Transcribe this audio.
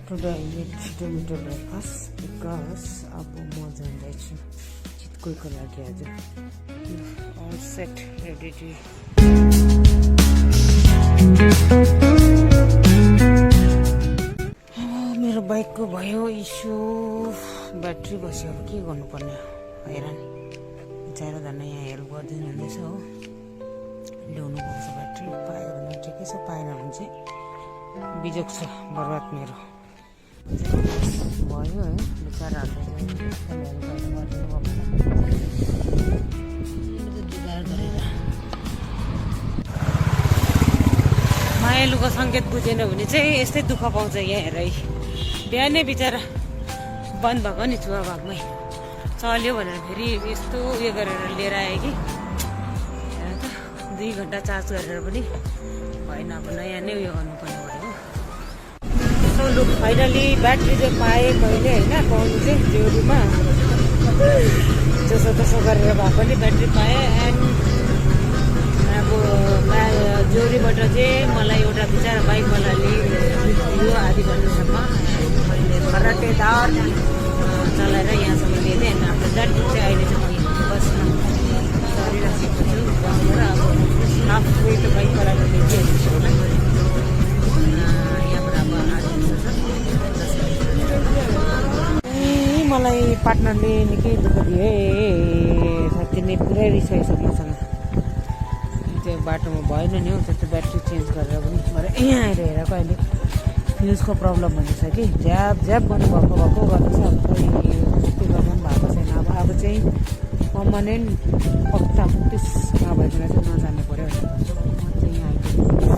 Today I need to eat a breakfast because अब म जाँदैछु चितकोइको लागि आज all set ready to मेरो बाइकको भयो इस्यु ब्याट्री बस्यो अब के गर्नुपर्ने हैरान बिचारा धन्न यहाँ हेल्प गर्दिनु हुँदैछ हो ल्याउनु पर्छ ब्याट्री पायो भने ठिकै छ पाएन भने चाहिँ बिजोग छ बर्बाद मेरो भयो है बिचाराहरूले मायालुको सङ्केत बुझेन भने चाहिँ यस्तै दुःख पाउँछ यहाँ हेर बिहानै बिचरा बन्द भएको नि चुवा भागमै चल्यो भनेर फेरि यस्तो उयो गरेर लिएर आएँ कि 2 घन्टा चार्ज गरेर पनि भएन अब नयाँ नै उयो गर्नुपर्ने भयो सो लुक फाइनली ब्याट्री चाहिँ पाएँ मैले होइन पाउनु चाहिँ जोडीमा जसो तसो गरेर भए पनि ब्याट्री पाएँ एन्ड अब जोडीबाट चाहिँ मलाई एउटा बिचरा बाइकवालाले यो आधी घन्टासम्म मैले खराटेदार चलाएर यहाँसम्म लिँदै होइन आफ्नो द्याट चाहिँ अहिले चाहिँ म बसमा चलिरहेको छु बसबाट अब हाफ वे त बाइकवालाले लिइहाल्छु होला यहाँबाट अब मलाई पार्टनरले निकै दुःख दियो साँच्चै नै पुरै रिसाइछ मसँग त्यो बाटोमा भएन नि हौ त्यस्तो ब्याट्री चेन्ज गरेर पनि भरे यहाँ आएर हेरेको अहिले फ्युजको प्रब्लम हुँदैछ कि झ्याप गर्नुभएको गर्दैछ अब खोइ कस्तो गर्दा पनि भएको छैन अब चाहिँ पर्मानेन्ट पक्का फिक्स नभइकन चाहिँ नजानु पऱ्यो म चाहिँ यहाँ आइपुग्छु